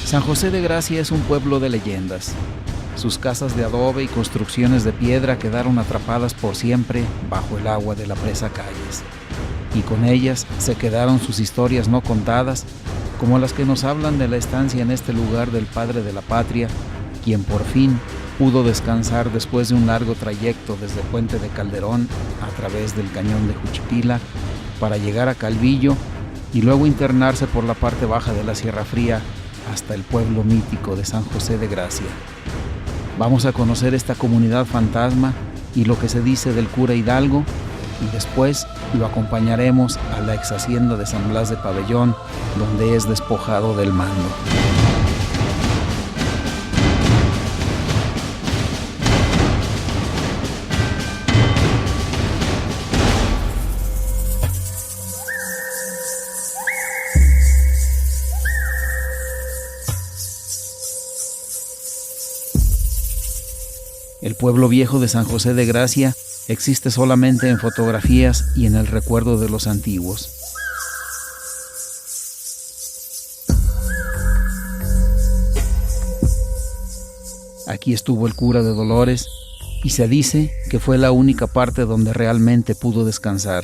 San José de Gracia es un pueblo de leyendas. Sus casas de adobe y construcciones de piedra quedaron atrapadas por siempre bajo el agua de la presa Calles. Y con ellas se quedaron sus historias no contadas, como las que nos hablan de la estancia en este lugar del padre de la patria, quien por fin pudo descansar después de un largo trayecto desde Puente de Calderón a través del cañón de Juchipila para llegar a Calvillo y luego internarse por la parte baja de la Sierra Fría hasta el pueblo mítico de San José de Gracia. Vamos a conocer esta comunidad fantasma y lo que se dice del cura Hidalgo, y después lo acompañaremos a la ex hacienda de San Blas de Pabellón, donde es despojado del mando. El pueblo viejo de San José de Gracia existe solamente en fotografías y en el recuerdo de los antiguos. Aquí estuvo el cura de Dolores y se dice que fue la única parte donde realmente pudo descansar.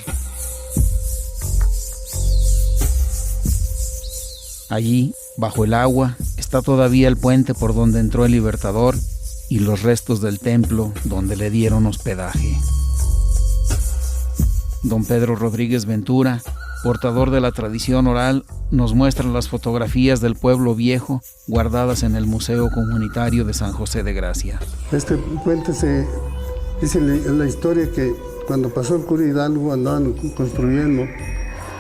Allí, bajo el agua, está todavía el puente por donde entró el Libertador y los restos del templo donde le dieron hospedaje. Don Pedro Rodríguez Ventura, portador de la tradición oral, nos muestra las fotografías del pueblo viejo guardadas en el Museo Comunitario de San José de Gracia. Este puente se dice en la historia que cuando pasó el cura Hidalgo andaban construyendo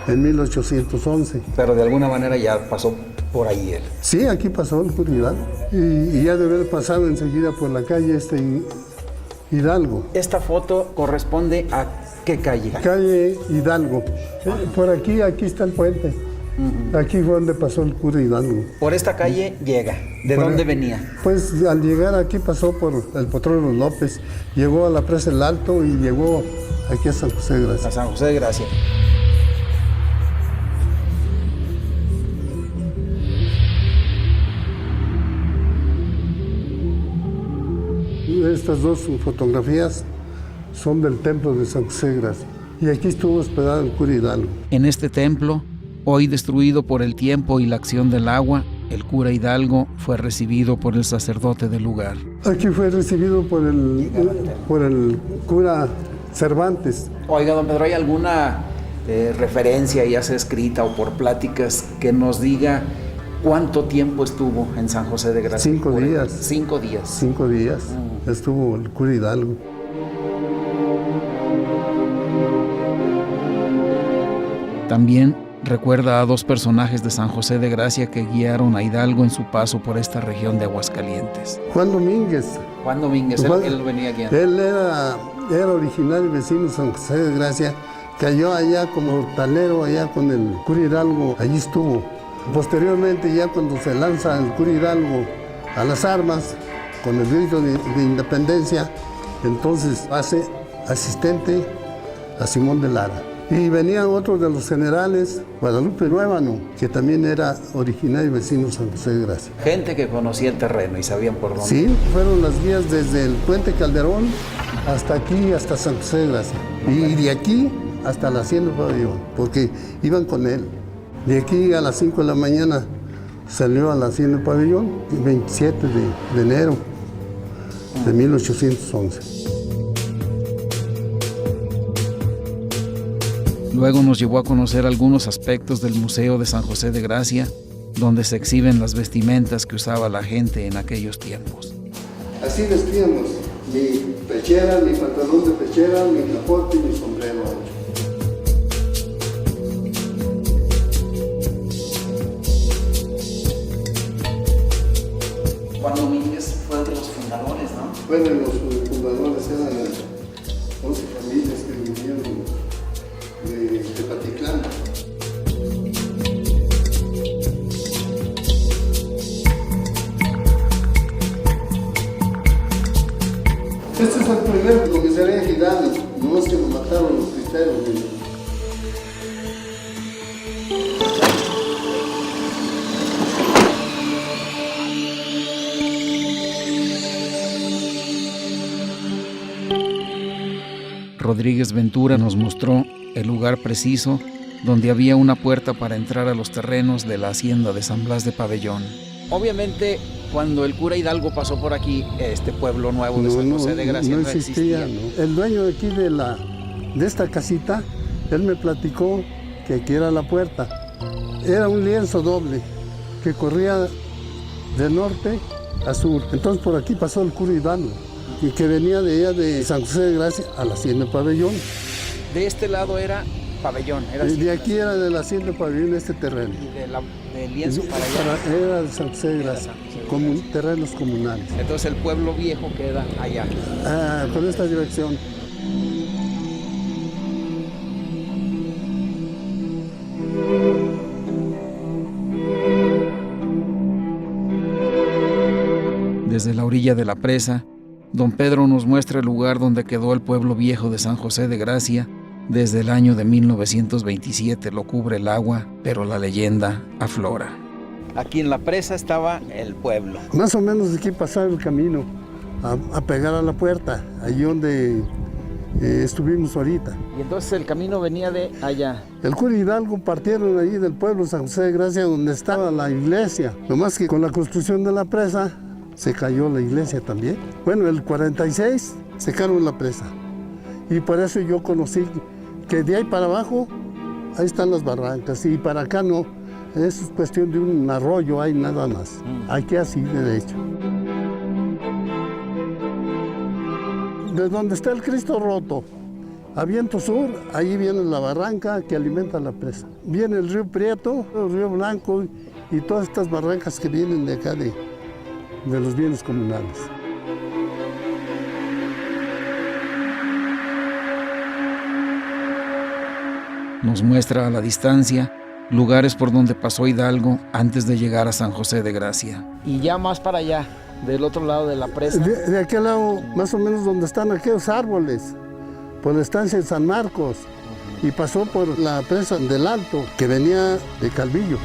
en 1811. Pero de alguna manera ya pasó por ahí él. Sí, aquí pasó el cura Hidalgo. Y ya debe haber pasado enseguida por la calle Hidalgo. ¿Esta foto corresponde a qué calle? Calle Hidalgo. Por aquí está el puente. Aquí fue donde pasó el cura Hidalgo. Por esta calle llega. ¿De dónde venía? Pues al llegar aquí pasó por el Potrero López, llegó a la Presa El Alto y llegó aquí a San José de Gracia. A San José de Gracia. Estas dos fotografías son del templo de San José de Gracia. Y aquí estuvo hospedado el cura Hidalgo. En este templo, hoy destruido por el tiempo y la acción del agua, el cura Hidalgo fue recibido por el sacerdote del lugar. Aquí fue recibido por el cura Cervantes. Oiga, don Pedro, ¿hay alguna referencia, ya sea escrita o por pláticas, que nos diga cuánto tiempo estuvo en San José de Gracia? 5 días. 5 días. 5 días estuvo el cura Hidalgo. También recuerda a 2 personajes de San José de Gracia que guiaron a Hidalgo en su paso por esta región de Aguascalientes. Juan Domínguez. Juan Domínguez, él venía guiando. Él era originario y vecino de San José de Gracia, cayó allá como hortalero, allá con el cura Hidalgo, allí estuvo. Posteriormente, ya cuando se lanza el cura Hidalgo a las armas, con el grito de independencia, entonces hace asistente a Simón de Lara. Y venía otro de los generales, Guadalupe Ruébano, que también era originario y vecino de San José de Gracia. Gente que conocía el terreno y sabían por dónde. Sí, fueron las guías desde el Puente Calderón hasta aquí, hasta San José de Gracia. Y de aquí hasta la Hacienda Pabellón, porque iban con él. De aquí a las 5 de la mañana salió a la Hacienda Pabellón, el 27 de enero de 1811. Luego nos llevó a conocer algunos aspectos del Museo de San José de Gracia, donde se exhiben las vestimentas que usaba la gente en aquellos tiempos. Así vestíamos, mi pechera, mi pantalón de pechera, mi capote y mi sombrero ancho. Juan Domínguez fue de los fundadores, ¿no? Fue de los fundadores, eran 11 familias que vinieron de Tepatitlán. Este es el primer comisaría Hidalgo, no es que lo mataron los cristeros. Rodríguez Ventura nos mostró el lugar preciso donde había una puerta para entrar a los terrenos de la hacienda de San Blas de Pabellón. Obviamente, cuando el cura Hidalgo pasó por aquí, este pueblo nuevo de San José de Gracia no existía. No. El dueño de aquí de esta casita, él me platicó que aquí era la puerta. Era un lienzo doble que corría de norte a sur. Entonces por aquí pasó el cura Hidalgo, y que venía de allá de San José de Gracia a la hacienda de Pabellón. De este lado era Pabellón. De aquí era de la hacienda de Pabellón este terreno. Y del lienzo para allá. Era de San José de Gracia, terrenos comunales. Entonces el pueblo viejo queda allá. Con esta dirección. Desde la orilla de la presa, don Pedro nos muestra el lugar donde quedó el pueblo viejo de San José de Gracia. Desde el año de 1927 lo cubre el agua, pero la leyenda aflora. Aquí en la presa estaba el pueblo. Más o menos aquí pasaba el camino a pegar a la puerta, allí donde estuvimos ahorita. Y entonces el camino venía de allá. El cura Hidalgo partieron allí del pueblo San José de Gracia, donde estaba la iglesia. Nomás que con la construcción de la presa se cayó la iglesia también. Bueno, el 46 secaron la presa. Y por eso yo conocí que de ahí para abajo, ahí están las barrancas, y para acá no. Es cuestión de un arroyo, hay nada más. Aquí así, de derecho. De donde está el Cristo Roto, a viento sur, ahí viene la barranca que alimenta la presa. Viene el río Prieto, el río Blanco y todas estas barrancas que vienen de acá de los bienes comunales. Nos muestra a la distancia lugares por donde pasó Hidalgo antes de llegar a San José de Gracia. Y ya más para allá, del otro lado de la presa. De aquel lado, más o menos donde están aquellos árboles, por la estancia de San Marcos, y pasó por la presa del Alto, que venía de Calvillo.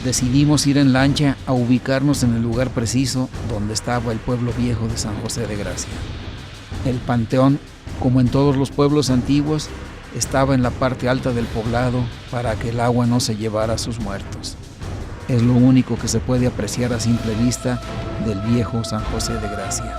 Decidimos ir en lancha a ubicarnos en el lugar preciso donde estaba el pueblo viejo de San José de Gracia. El panteón, como en todos los pueblos antiguos, estaba en la parte alta del poblado para que el agua no se llevara a sus muertos. Es lo único que se puede apreciar a simple vista del viejo San José de Gracia.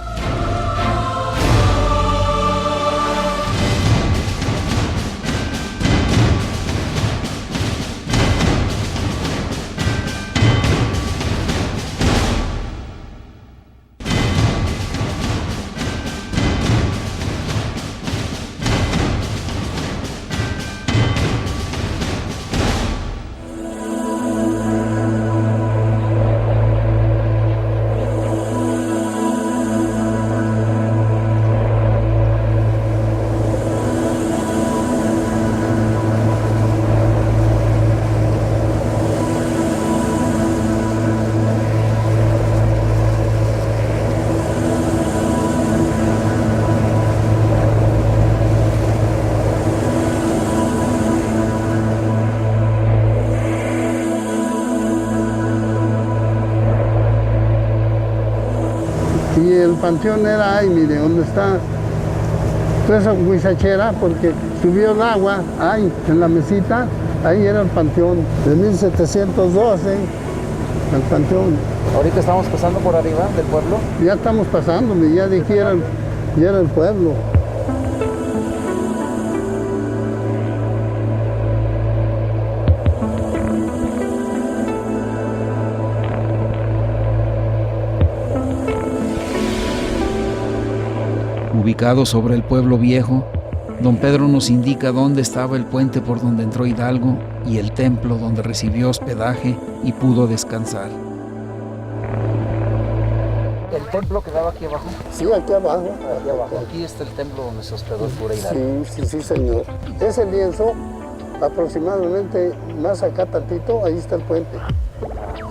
Y el panteón era ahí, mire, donde está toda esa huizachera, porque subió el agua ahí, en la mesita, ahí era el panteón, de 1712, el panteón. Ahorita estamos pasando por arriba del pueblo. Ya estamos pasando, ya de aquí ya era el pueblo. Ubicado sobre el pueblo viejo, don Pedro nos indica dónde estaba el puente por donde entró Hidalgo y el templo donde recibió hospedaje y pudo descansar. ¿El templo quedaba aquí abajo? Sí, aquí abajo. Aquí abajo. Aquí está el templo donde se hospedó el cura Hidalgo. Sí, señor. Ese lienzo Aproximadamente más acá tantito, ahí está el puente.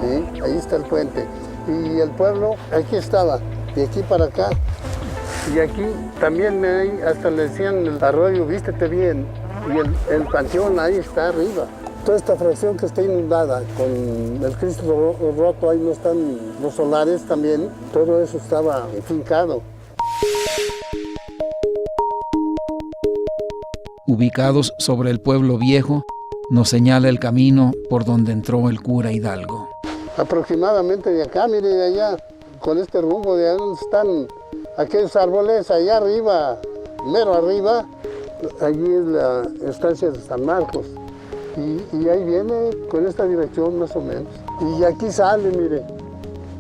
¿Sí? Ahí está el puente. Y el pueblo, aquí estaba, de aquí para acá. Y aquí también hasta le decían el arroyo, vístete bien. Y el panteón ahí está arriba. Toda esta fracción que está inundada, con el Cristo roto, ahí no están los solares también, todo eso estaba fincado. Ubicados sobre el pueblo viejo, nos señala el camino por donde entró el cura Hidalgo. Aproximadamente de acá, mire, de allá, con este rumbo de allá donde están aquellos árboles, allá arriba, mero arriba, allí es la estancia de San Marcos. Y ahí viene con esta dirección más o menos. Y aquí sale, mire,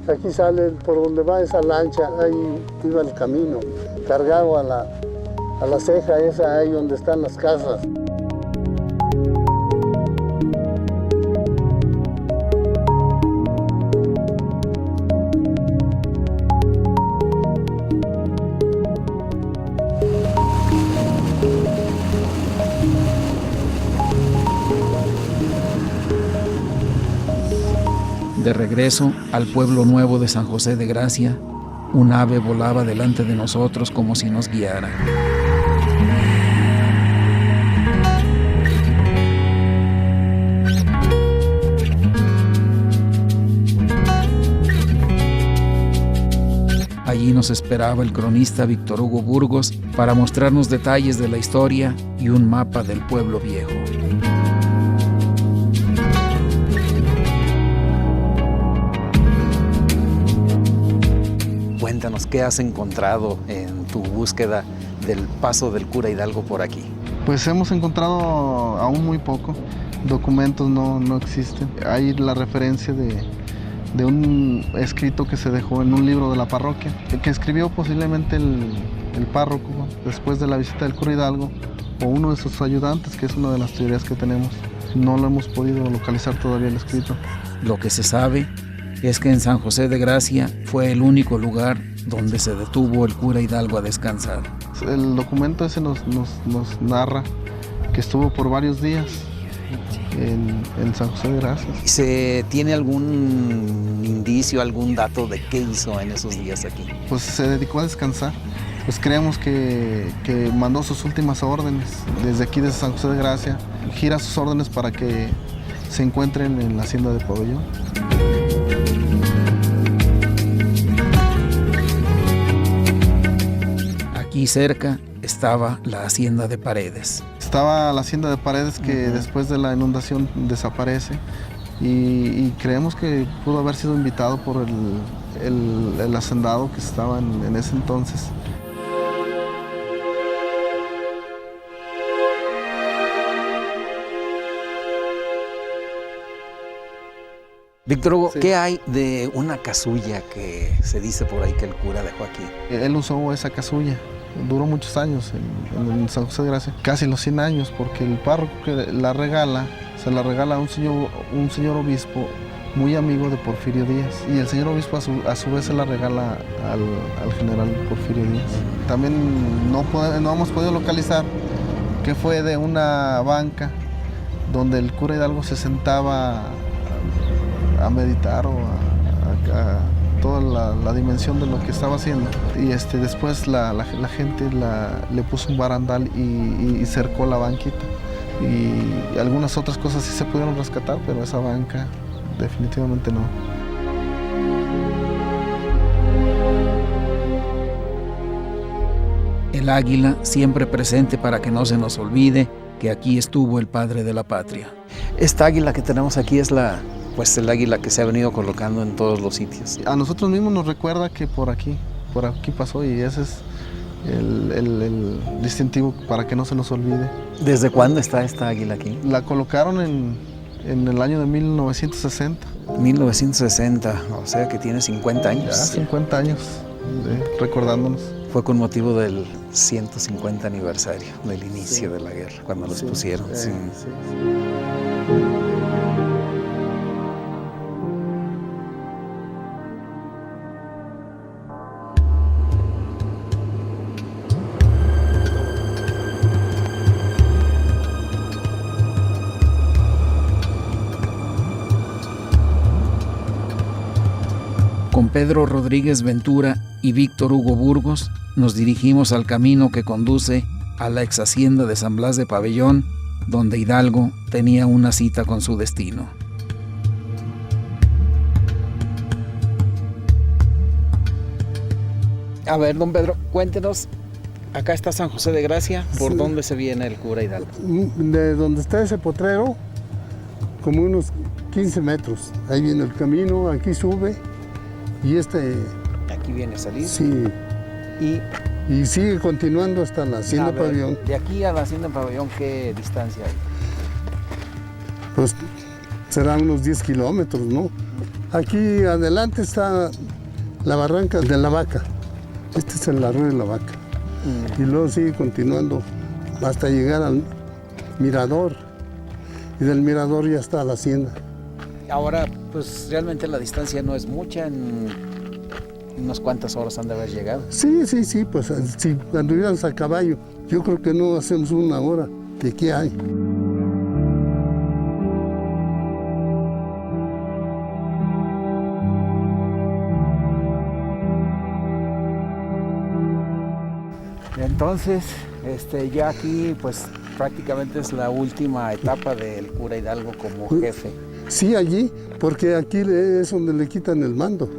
aquí sale por donde va esa lancha, ahí iba el camino, cargado a la ceja esa, ahí donde están las casas. De regreso al pueblo nuevo de San José de Gracia, un ave volaba delante de nosotros como si nos guiara. Allí nos esperaba el cronista Víctor Hugo Burgos para mostrarnos detalles de la historia y un mapa del pueblo viejo. Cuéntanos, ¿qué has encontrado en tu búsqueda del paso del cura Hidalgo por aquí? Pues hemos encontrado aún muy poco, documentos no existen. Hay la referencia de un escrito que se dejó en un libro de la parroquia, que escribió posiblemente el párroco después de la visita del cura Hidalgo, o uno de sus ayudantes, que es una de las teorías que tenemos. No lo hemos podido localizar todavía el escrito. Lo que se sabe es que en San José de Gracia fue el único lugar donde se detuvo el cura Hidalgo a descansar. El documento ese nos narra que estuvo por varios días en San José de Gracia. ¿Se tiene algún indicio, algún dato de qué hizo en esos días aquí? Pues se dedicó a descansar. Pues creemos que mandó sus últimas órdenes desde aquí, desde San José de Gracia. Gira sus órdenes para que se encuentren en la hacienda de Pabellón. Aquí cerca estaba la hacienda de Paredes. Estaba la hacienda de Paredes que después de la inundación desaparece y creemos que pudo haber sido invitado por el hacendado que estaba en ese entonces. Víctor Hugo, Sí. ¿Qué hay de una casulla que se dice por ahí que el cura dejó aquí? Él usó esa casulla, duró muchos años en San José de Gracia, casi los 100 años, porque el párroco que la regala, se la regala a un señor obispo muy amigo de Porfirio Díaz, y el señor obispo a su vez se la regala al general Porfirio Díaz. También no hemos podido localizar que fue de una banca donde el cura Hidalgo se sentaba a meditar o a toda la dimensión de lo que estaba haciendo. Y después la gente le puso un barandal y cercó la banquita. Y algunas otras cosas sí se pudieron rescatar, pero esa banca definitivamente no. El águila siempre presente para que no se nos olvide que aquí estuvo el padre de la patria. Esta águila que tenemos aquí es el águila que se ha venido colocando en todos los sitios. A nosotros mismos nos recuerda que por aquí pasó, y ese es el distintivo para que no se nos olvide. ¿Desde cuándo está esta águila aquí? La colocaron en el año de 1960. 1960, o sea que tiene 50 años. Ya 50 años recordándonos. Fue con motivo del 150 aniversario del inicio de la guerra, cuando los pusieron. Sí. Con Pedro Rodríguez Ventura y Víctor Hugo Burgos nos dirigimos al camino que conduce a la ex hacienda de San Blas de Pabellón, donde Hidalgo tenía una cita con su destino. A ver, don Pedro, cuéntenos, acá está San José de Gracia, ¿por dónde se viene el cura Hidalgo? De donde está ese potrero, como unos 15 metros. Ahí viene el camino, aquí sube y Aquí viene a salir. Sí. Y sigue continuando hasta la hacienda Pabellón. De aquí a la hacienda Pabellón, ¿qué distancia hay? Pues serán unos 10 kilómetros, ¿no? Aquí adelante está la barranca de la Vaca. Este es el arroyo de la Vaca. Y luego sigue continuando hasta llegar al mirador. Y del mirador ya está la hacienda. Ahora, pues realmente la distancia no es mucha, en unas cuantas horas han de haber llegado. Sí, pues si anduviéramos a caballo, yo creo que no hacemos una hora de aquí hay. Entonces, ya aquí, pues prácticamente es la última etapa del cura Hidalgo como jefe. Sí, allí, porque aquí es donde le quitan el mando.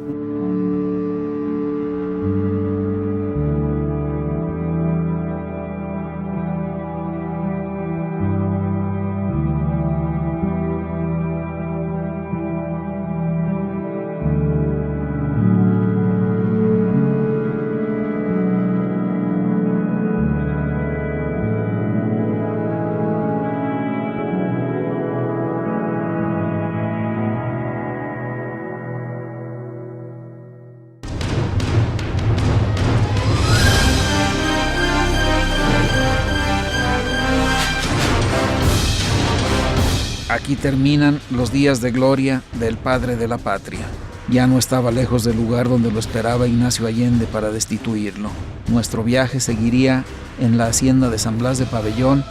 Aquí terminan los días de gloria del padre de la patria. Ya no estaba lejos del lugar donde lo esperaba Ignacio Allende para destituirlo. Nuestro viaje seguiría en la hacienda de San Blas de Pabellón,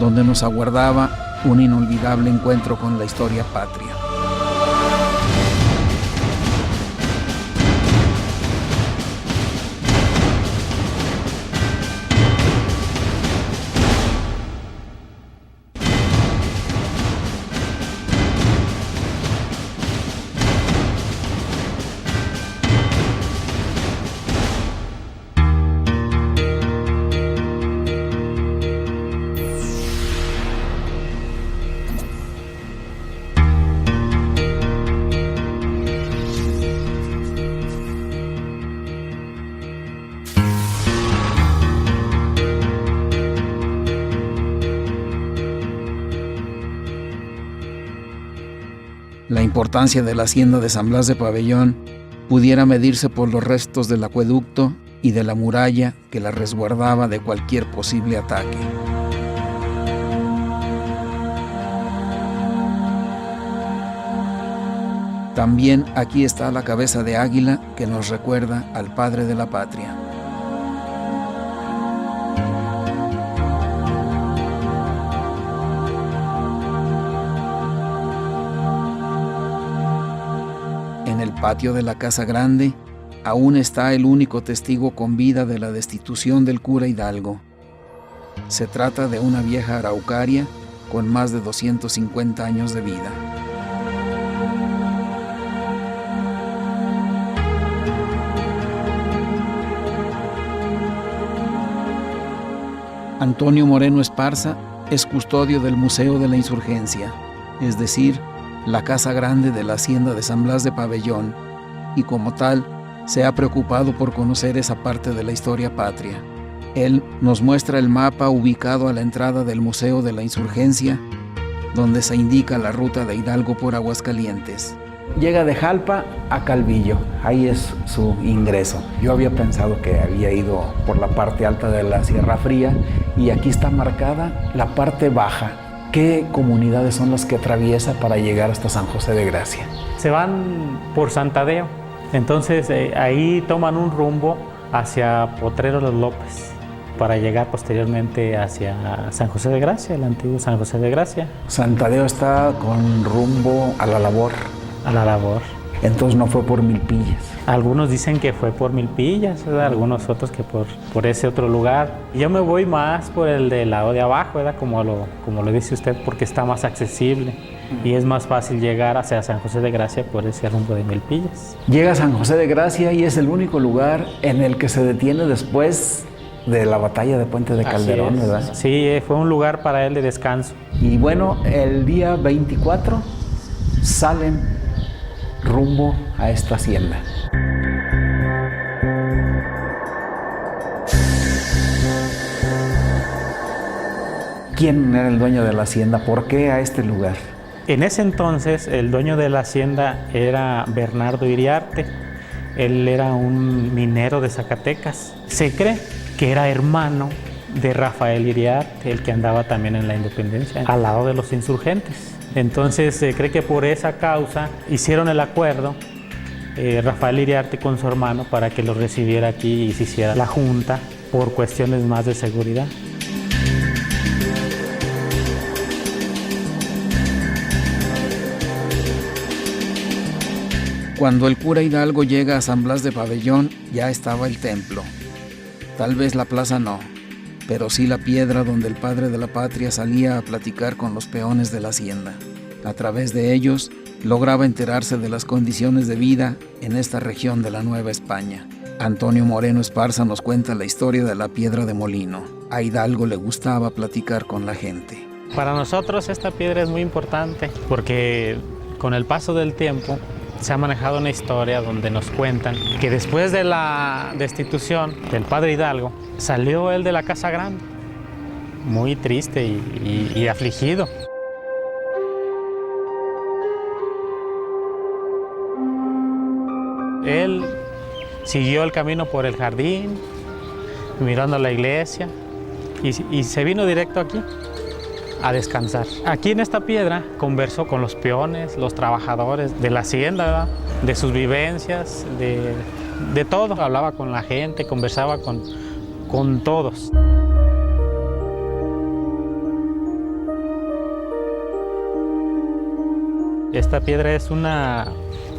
donde nos aguardaba un inolvidable encuentro con la historia patria. La importancia de la hacienda de San Blas de Pabellón pudiera medirse por los restos del acueducto y de la muralla que la resguardaba de cualquier posible ataque. También aquí está la cabeza de águila que nos recuerda al padre de la patria. En el patio de la Casa Grande aún está el único testigo con vida de la destitución del cura Hidalgo. Se trata de una vieja araucaria con más de 250 años de vida. Antonio Moreno Esparza es custodio del Museo de la Insurgencia, es decir, la Casa Grande de la Hacienda de San Blas de Pabellón, y como tal, se ha preocupado por conocer esa parte de la historia patria. Él nos muestra el mapa ubicado a la entrada del Museo de la Insurgencia, donde se indica la ruta de Hidalgo por Aguascalientes. Llega de Jalpa a Calvillo, ahí es su ingreso. Yo había pensado que había ido por la parte alta de la Sierra Fría y aquí está marcada la parte baja. ¿Qué comunidades son las que atraviesa para llegar hasta San José de Gracia? Se van por San Tadeo, entonces ahí toman un rumbo hacia Potrero Los López para llegar posteriormente hacia San José de Gracia, el antiguo San José de Gracia. San Tadeo está con rumbo a la labor. A la labor. Entonces no fue por Milpillas. Algunos dicen que fue por Milpillas, ¿verdad? Algunos otros que por ese otro lugar. Yo me voy más por el del lado de abajo, ¿verdad? Como lo dice usted, porque está más accesible y es más fácil llegar hacia San José de Gracia por ese rumbo de Milpillas. Llega a San José de Gracia y es el único lugar en el que se detiene después de la batalla de Puente de Calderón, ¿verdad? Sí, fue un lugar para él de descanso. Y bueno, el día 24 salen rumbo a esta hacienda. ¿Quién era el dueño de la hacienda? ¿Por qué a este lugar? En ese entonces, el dueño de la hacienda era Bernardo Iriarte. Él era un minero de Zacatecas. Se cree que era hermano de Rafael Iriarte, el que andaba también en la Independencia, al lado de los insurgentes. Entonces se cree que por esa causa hicieron el acuerdo Rafael Iriarte con su hermano para que lo recibiera aquí y se hiciera la junta por cuestiones más de seguridad. Cuando el cura Hidalgo llega a San Blas de Pabellón, ya estaba el templo. Tal vez la plaza no, pero sí la piedra donde el padre de la patria salía a platicar con los peones de la hacienda. A través de ellos, lograba enterarse de las condiciones de vida en esta región de la Nueva España. Antonio Moreno Esparza nos cuenta la historia de la piedra de molino. A Hidalgo le gustaba platicar con la gente. Para nosotros esta piedra es muy importante porque con el paso del tiempo se ha manejado una historia donde nos cuentan que después de la destitución del padre Hidalgo, salió él de la Casa Grande, muy triste y afligido. Él siguió el camino por el jardín, mirando la iglesia, y se vino directo aquí a descansar. Aquí en esta piedra conversó con los peones, los trabajadores de la hacienda, ¿verdad? De sus vivencias, de todo. Hablaba con la gente, conversaba con todos. Esta piedra es una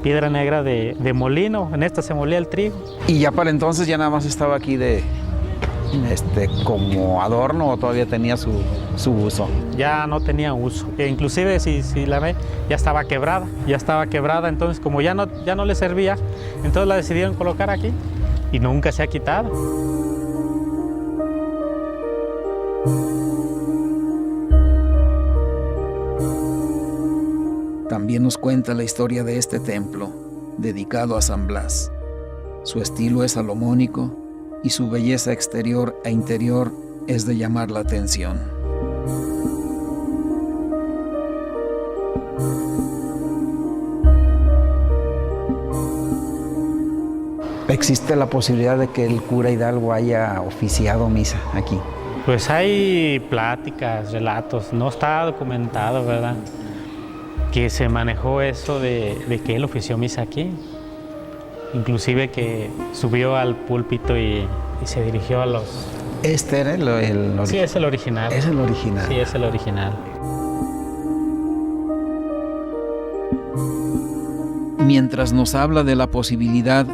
piedra negra de molino. En esta se molía el trigo. ¿Y ya para entonces ya nada más estaba aquí como adorno o todavía tenía su uso? Ya no tenía uso. Inclusive si la ve, ya estaba quebrada. Entonces como ya no le servía, entonces la decidieron colocar aquí y nunca se ha quitado. También nos cuenta la historia de este templo, dedicado a San Blas. Su estilo es salomónico y su belleza exterior e interior es de llamar la atención. ¿Existe la posibilidad de que el cura Hidalgo haya oficiado misa aquí? Pues hay pláticas, relatos, no está documentado, ¿verdad? Que se manejó eso de que él ofició misa aquí. Inclusive que subió al púlpito y se dirigió a los... ¿Este era el original? Sí, es el original. ¿Es el original? Sí, es el original. Mientras nos habla de la posibilidad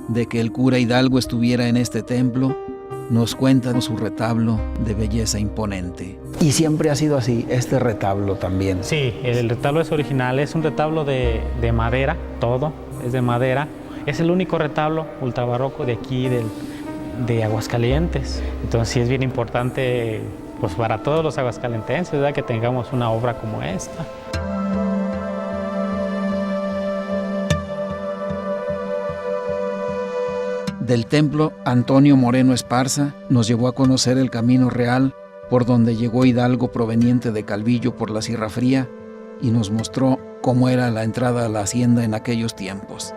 de que el cura Hidalgo estuviera en este templo, nos cuenta su retablo de belleza imponente. Y siempre ha sido así, este retablo también. Sí, el retablo es original, es un retablo de madera, todo es de madera. Es el único retablo ultrabarroco de aquí, de Aguascalientes. Entonces sí es bien importante pues, para todos los aguascalentenses, ¿verdad? Que tengamos una obra como esta. Del templo, Antonio Moreno Esparza nos llevó a conocer el camino real por donde llegó Hidalgo proveniente de Calvillo por la Sierra Fría y nos mostró cómo era la entrada a la hacienda en aquellos tiempos.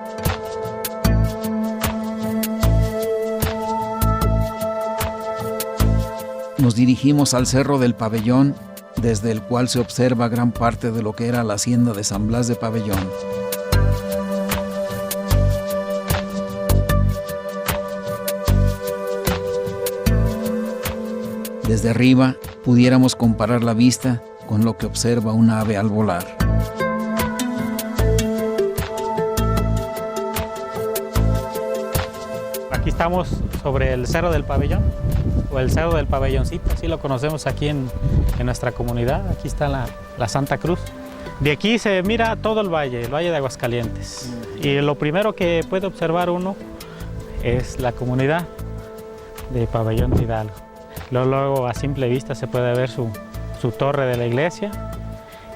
Nos dirigimos al Cerro del Pabellón, desde el cual se observa gran parte de lo que era la hacienda de San Blas de Pabellón. Desde arriba pudiéramos comparar la vista con lo que observa un ave al volar. Aquí estamos sobre el Cerro del Pabellón, o el Cerro del Pabelloncito, así lo conocemos aquí en nuestra comunidad. Aquí está la Santa Cruz. De aquí se mira todo el valle de Aguascalientes. Y lo primero que puede observar uno es la comunidad de Pabellón de Hidalgo. Luego a simple vista se puede ver su torre de la iglesia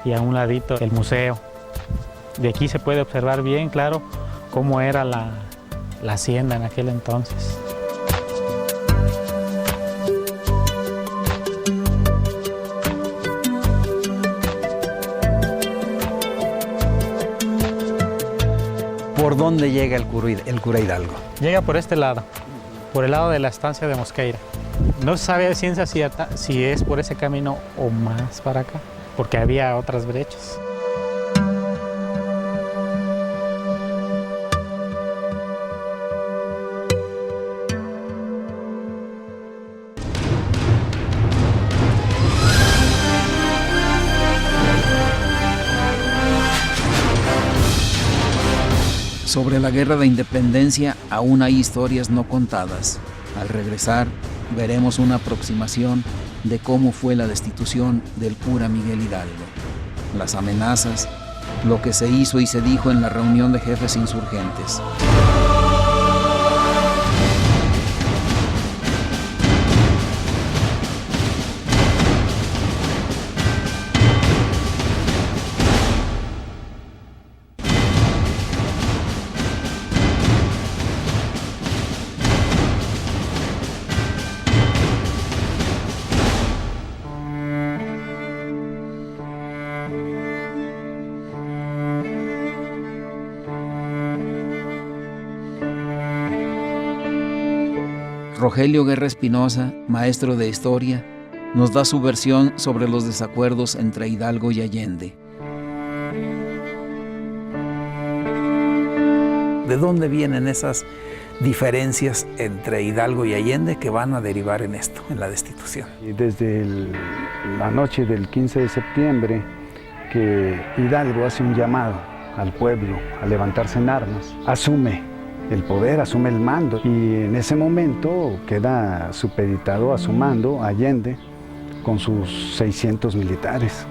y a un ladito el museo. De aquí se puede observar bien claro cómo era la hacienda en aquel entonces. ¿Por dónde llega el cura Hidalgo? Llega por este lado, por el lado de la estancia de Mosqueira. No se sabe de ciencia cierta si es por ese camino o más para acá, porque había otras brechas. Sobre la Guerra de Independencia aún hay historias no contadas. Al regresar, veremos una aproximación de cómo fue la destitución del cura Miguel Hidalgo, las amenazas, lo que se hizo y se dijo en la reunión de jefes insurgentes. Rogelio Guerra Espinosa, maestro de historia, nos da su versión sobre los desacuerdos entre Hidalgo y Allende. ¿De dónde vienen esas diferencias entre Hidalgo y Allende que van a derivar en esto, en la destitución? Desde la noche del 15 de septiembre, que Hidalgo hace un llamado al pueblo a levantarse en armas, asume el poder, asume el mando, y en ese momento queda supeditado a su mando Allende con sus 600 militares.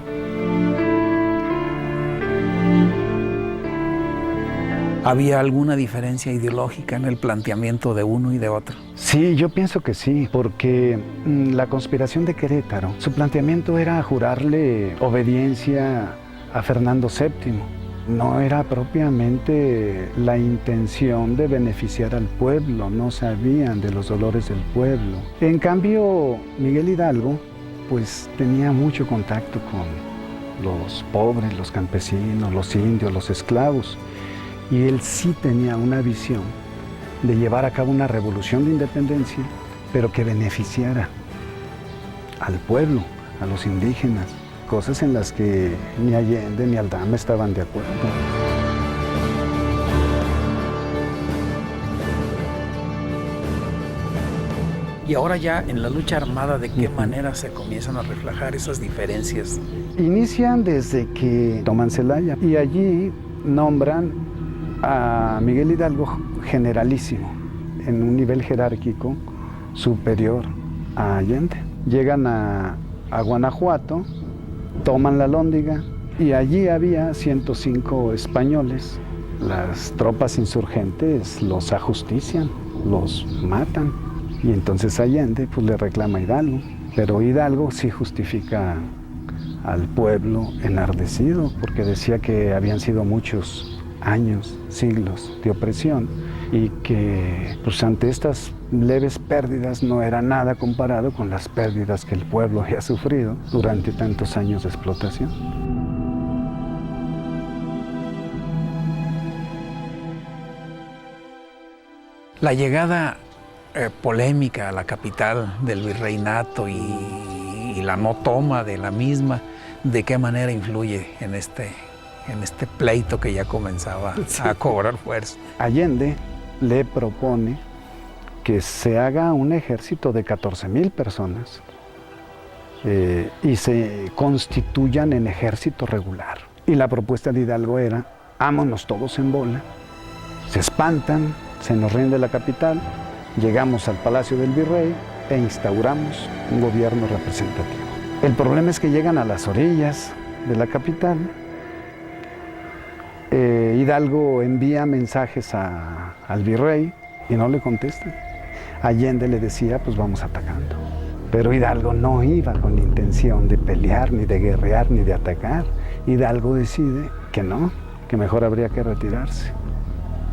¿Había alguna diferencia ideológica en el planteamiento de uno y de otro? Sí, yo pienso que sí, porque la conspiración de Querétaro, su planteamiento era jurarle obediencia a Fernando VII. No era propiamente la intención de beneficiar al pueblo, no sabían de los dolores del pueblo. En cambio, Miguel Hidalgo, pues tenía mucho contacto con los pobres, los campesinos, los indios, los esclavos. Y él sí tenía una visión de llevar a cabo una revolución de independencia, pero que beneficiara al pueblo, a los indígenas. Cosas en las que ni Allende ni Aldama estaban de acuerdo. Y ahora ya en la lucha armada, ¿de qué manera se comienzan a reflejar esas diferencias? Inician desde que toman Celaya y allí nombran a Miguel Hidalgo generalísimo, en un nivel jerárquico superior a Allende. Llegan a Guanajuato, toman la Lóndiga y allí había 105 españoles. Las tropas insurgentes los ajustician, los matan. Y entonces Allende pues, le reclama a Hidalgo. Pero Hidalgo sí justifica al pueblo enardecido, porque decía que habían sido muchos años, siglos de opresión, y que pues, ante estas leves pérdidas no era nada comparado con las pérdidas que el pueblo había sufrido durante tantos años de explotación. La llegada polémica a la capital del virreinato y la no toma de la misma, ¿de qué manera influye en este pleito que ya comenzaba a cobrar fuerza? Allende le propone que se haga un ejército de 14,000 personas y se constituyan en ejército regular. Y la propuesta de Hidalgo era, vámonos todos en bola, se espantan, se nos rinde la capital Llegamos al Palacio del Virrey e instauramos un gobierno representativo. El problema es que llegan a las orillas de la capital. Hidalgo envía mensajes al virrey y no le contestan. Allende le decía, pues vamos atacando. Pero Hidalgo no iba con la intención de pelear, ni de guerrear, ni de atacar. Hidalgo decide que no, que mejor habría que retirarse.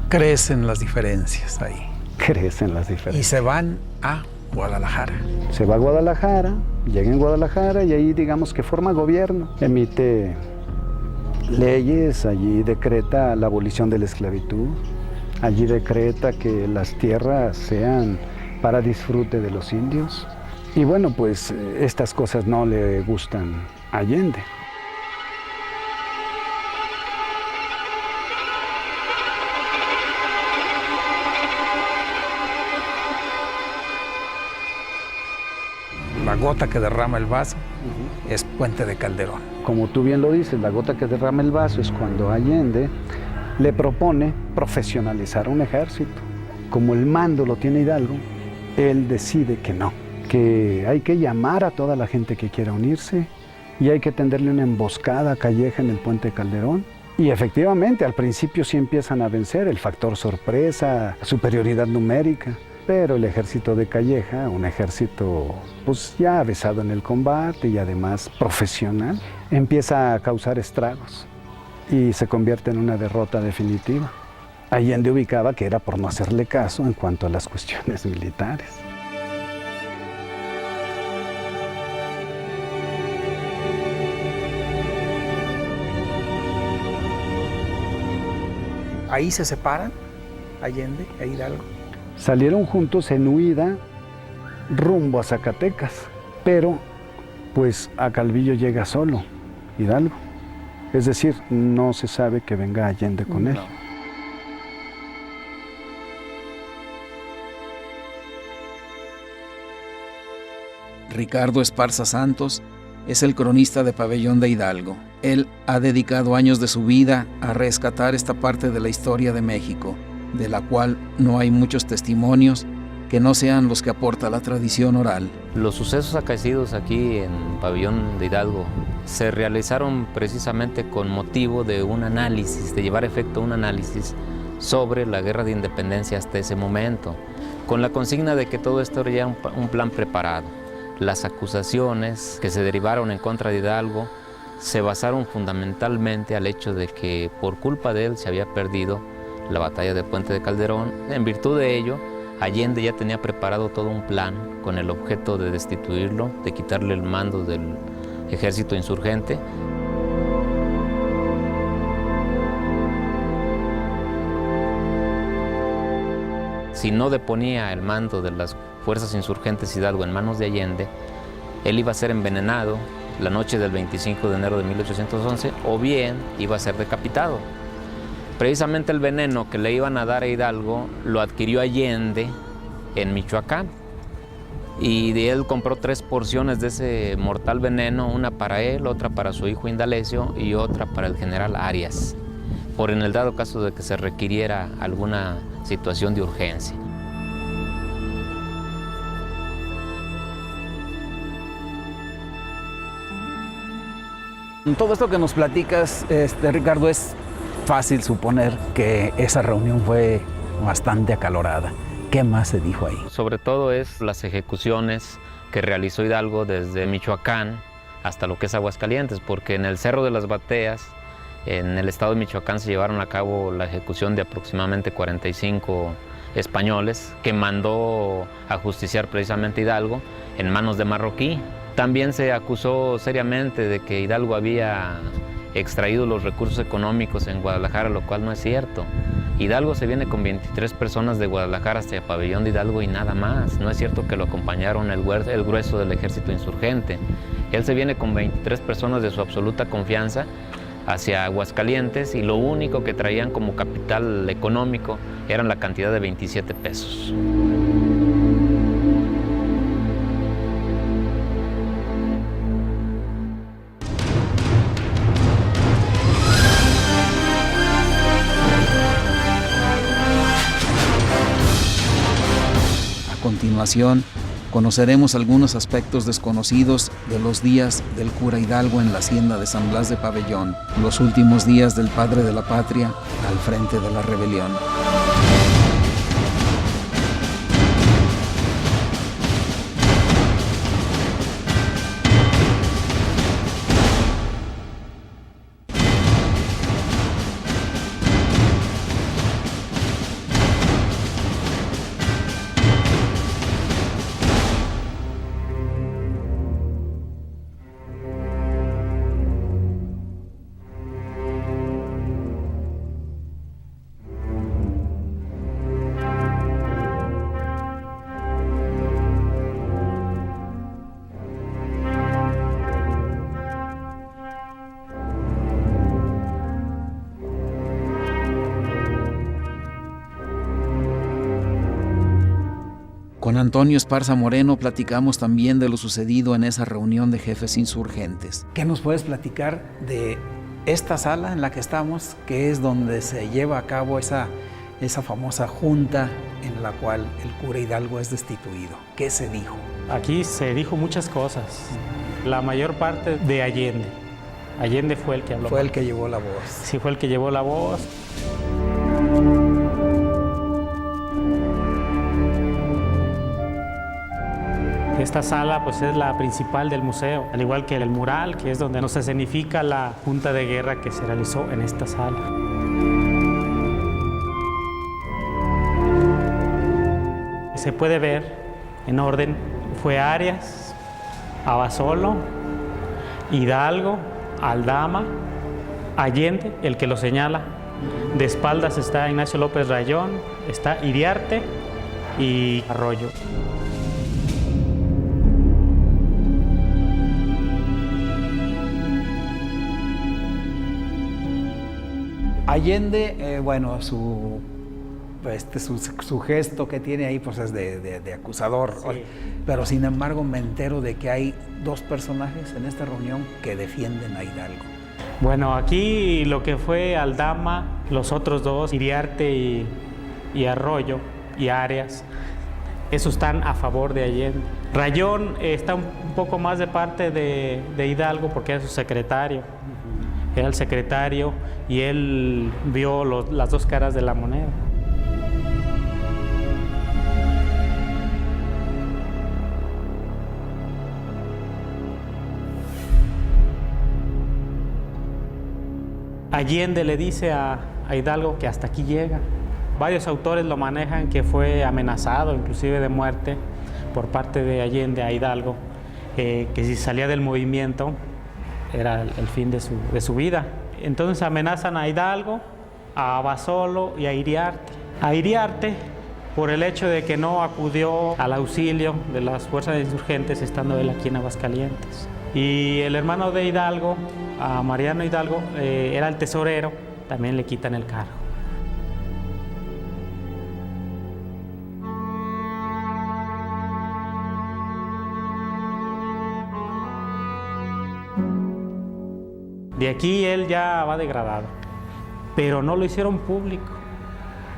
Crecen las diferencias ahí. Crecen las Y diferencias. se van a Guadalajara. Se va a Guadalajara, llega en Guadalajara y ahí digamos que forma gobierno. Emite leyes, allí decreta la abolición de la esclavitud, allí decreta que las tierras sean para disfrute de los indios. Y bueno, pues estas cosas no le gustan a Allende. La gota que derrama el vaso es Puente de Calderón. Como tú bien lo dices, la gota que derrama el vaso es cuando Allende le propone profesionalizar un ejército. Como el mando lo tiene Hidalgo, él decide que no, que hay que llamar a toda la gente que quiera unirse y hay que tenderle una emboscada a Calleja en el Puente de Calderón. Y efectivamente, al principio sí empiezan a vencer el factor sorpresa, superioridad numérica. Pero el ejército de Calleja, un ejército pues ya avesado en el combate y además profesional, empieza a causar estragos y se convierte en una derrota definitiva. Allende ubicaba que era por no hacerle caso en cuanto a las cuestiones militares. Ahí se separan Allende e Hidalgo. Salieron juntos en huida rumbo a Zacatecas, pero pues a Calvillo llega solo, Hidalgo. Es decir, no se sabe que venga Allende con él. Ricardo Esparza Santos es el cronista de Pabellón de Hidalgo. Él ha dedicado años de su vida a rescatar esta parte de la historia de México, de la cual no hay muchos testimonios que no sean los que aporta la tradición oral. Los sucesos acaecidos aquí en Pabellón de Hidalgo se realizaron precisamente con motivo de un análisis, de llevar a efecto un análisis sobre la guerra de independencia hasta ese momento, con la consigna de que todo esto era ya un plan preparado. Las acusaciones que se derivaron en contra de Hidalgo se basaron fundamentalmente al hecho de que por culpa de él se había perdido la batalla de Puente de Calderón. En virtud de ello, Allende ya tenía preparado todo un plan con el objeto de destituirlo, de quitarle el mando del ejército insurgente. Si no deponía el mando de las fuerzas insurgentes Hidalgo en manos de Allende, él iba a ser envenenado la noche del 25 de enero de 1811 o bien iba a ser decapitado. Precisamente el veneno que le iban a dar a Hidalgo lo adquirió Allende en Michoacán y de él compró 3 porciones de ese mortal veneno, una para él, otra para su hijo Indalecio y otra para el general Arias, por en el dado caso de que se requiriera alguna situación de urgencia. Todo esto que nos platicas, Ricardo, es fácil suponer que esa reunión fue bastante acalorada. ¿Qué más se dijo ahí? Sobre todo es las ejecuciones que realizó Hidalgo desde Michoacán hasta lo que es Aguascalientes, porque en el Cerro de las Bateas, en el estado de Michoacán, se llevaron a cabo la ejecución de aproximadamente 45 españoles que mandó a justiciar precisamente Hidalgo en manos de Marroquí. También se acusó seriamente de que Hidalgo había extraído los recursos económicos en Guadalajara, lo cual no es cierto. Hidalgo se viene con 23 personas de Guadalajara hasta el Pabellón de Hidalgo y nada más. No es cierto que lo acompañaron el grueso del ejército insurgente. Él se viene con 23 personas de su absoluta confianza hacia Aguascalientes y lo único que traían como capital económico eran la cantidad de 27 pesos. continuación, conoceremos algunos aspectos desconocidos de los días del cura Hidalgo en la hacienda de San Blas de Pabellón, los últimos días del padre de la patria al frente de la rebelión. Con Antonio Esparza Moreno platicamos también de lo sucedido en esa reunión de jefes insurgentes. ¿Qué nos puedes platicar de esta sala en la que estamos, que es donde se lleva a cabo esa famosa junta en la cual el cura Hidalgo es destituido? ¿Qué se dijo? Aquí se dijo muchas cosas. La mayor parte de Allende. Allende fue el que habló. Fue el que llevó la voz. Sí, fue el que llevó la voz. Esta sala pues es la principal del museo, al igual que el mural, que es donde nos escenifica la junta de guerra que se realizó en esta sala. Se puede ver en orden, fue Arias, Abasolo, Hidalgo, Aldama, Allende, el que lo señala. De espaldas está Ignacio López Rayón, está Iriarte y Arroyo. Allende, bueno, su gesto que tiene ahí pues es de acusador, sí. Pero sin embargo me entero de que hay dos personajes en esta reunión que defienden a Hidalgo. Bueno, aquí lo que fue Aldama, los otros dos, Iriarte y Arroyo y Arias, esos están a favor de Allende. Rayón está un poco más de parte de Hidalgo porque era su secretario. Era el secretario y él vio las dos caras de la moneda. Allende le dice a Hidalgo que hasta aquí llega. Varios autores lo manejan que fue amenazado, inclusive de muerte, por parte de Allende a Hidalgo, que si salía del movimiento era el fin de su vida. Entonces amenazan a Hidalgo, a Abasolo y a Iriarte. A Iriarte por el hecho de que no acudió al auxilio de las fuerzas insurgentes estando él aquí en Aguascalientes. Y el hermano de Hidalgo, a Mariano Hidalgo, era el tesorero, también le quitan el cargo. De aquí él ya va degradado, pero no lo hicieron público,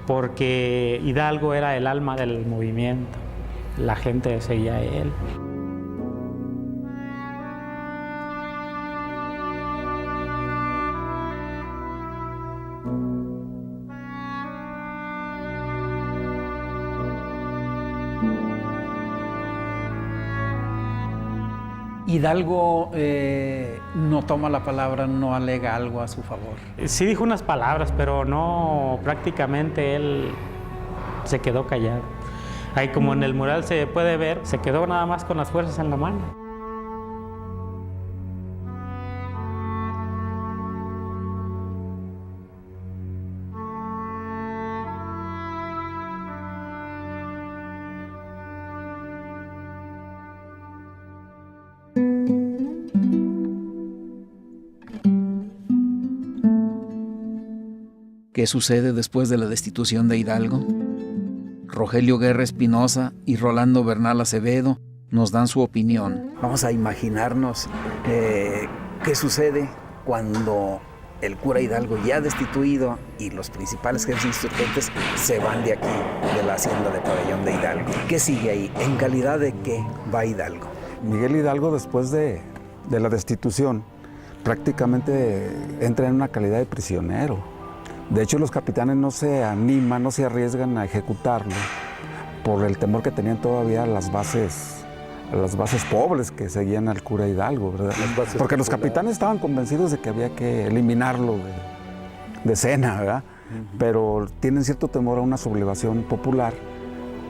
porque Hidalgo era el alma del movimiento, la gente seguía a él. Hidalgo no toma la palabra, no alega algo a su favor. Sí dijo unas palabras, pero no, prácticamente él se quedó callado. Ahí como en el mural se puede ver, se quedó nada más con las fuerzas en la mano. ¿Qué sucede después de la destitución de Hidalgo? Rogelio Guerra Espinosa y Rolando Bernal Acevedo nos dan su opinión. Vamos a imaginarnos qué sucede cuando el cura Hidalgo ya destituido y los principales jefes insurgentes se van de aquí, de la hacienda de Pabellón de Hidalgo. ¿Qué sigue ahí? ¿En calidad de qué va Hidalgo? Miguel Hidalgo, después de la destitución, prácticamente entra en una calidad de prisionero. De hecho, los capitanes no se animan, no se arriesgan a ejecutarlo por el temor que tenían todavía las bases pobres que seguían al cura Hidalgo, ¿verdad? Porque los capitanes estaban convencidos de que había que eliminarlo de escena, ¿verdad? Pero tienen cierto temor a una sublevación popular,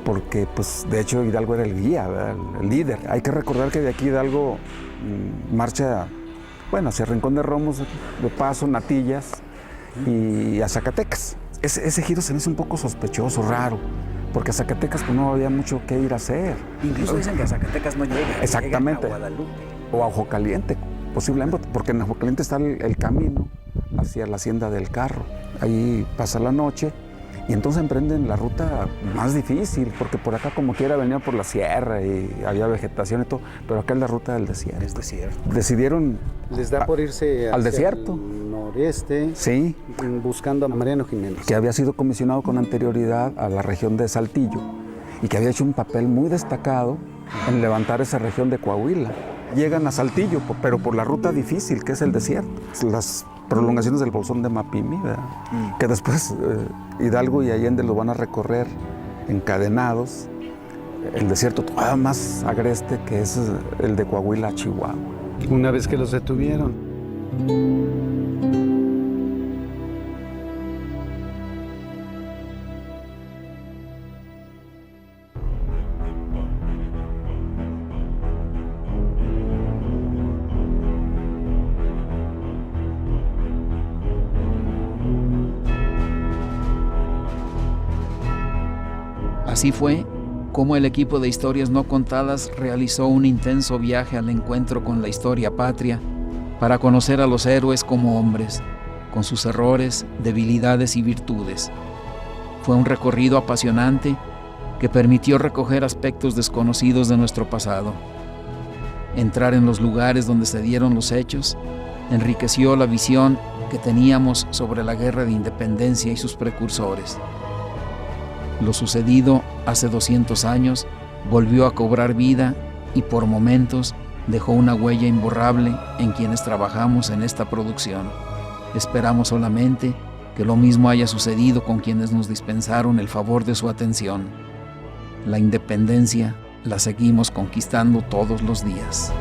porque pues de hecho Hidalgo era el guía, ¿verdad? El líder. Hay que recordar que de aquí Hidalgo marcha, bueno, hacia Rincón de Romos, de paso, Natillas y a Zacatecas. Ese giro se me hizo un poco sospechoso, raro, porque a Zacatecas pues, no había mucho que ir a hacer. Incluso dicen que a Zacatecas no llega. Exactamente. Llega a Guadalupe. O a Ojo Caliente, posiblemente, porque en Ojo Caliente está el camino hacia la hacienda del Carro. Ahí pasa la noche y entonces emprenden la ruta más difícil, porque por acá como quiera venía por la sierra y había vegetación y todo, pero acá es la ruta del desierto. Es desierto. Decidieron... Les da por irse al desierto. El noreste, sí, buscando a Mariano Jiménez. Que había sido comisionado con anterioridad a la región de Saltillo y que había hecho un papel muy destacado en levantar esa región de Coahuila. Llegan a Saltillo, pero por la ruta difícil, que es el desierto. Las prolongaciones del bolsón de Mapimi, ¿verdad? Que después Hidalgo y Allende lo van a recorrer encadenados. El desierto todavía más agreste, que es el de Coahuila a Chihuahua. Una vez que los detuvieron. Así fue como el equipo de Historias No Contadas realizó un intenso viaje al encuentro con la historia patria para conocer a los héroes como hombres, con sus errores, debilidades y virtudes. Fue un recorrido apasionante que permitió recoger aspectos desconocidos de nuestro pasado. Entrar en los lugares donde se dieron los hechos enriqueció la visión que teníamos sobre la Guerra de Independencia y sus precursores. Lo sucedido hace 200 años volvió a cobrar vida y por momentos dejó una huella imborrable en quienes trabajamos en esta producción. Esperamos solamente que lo mismo haya sucedido con quienes nos dispensaron el favor de su atención. La independencia la seguimos conquistando todos los días.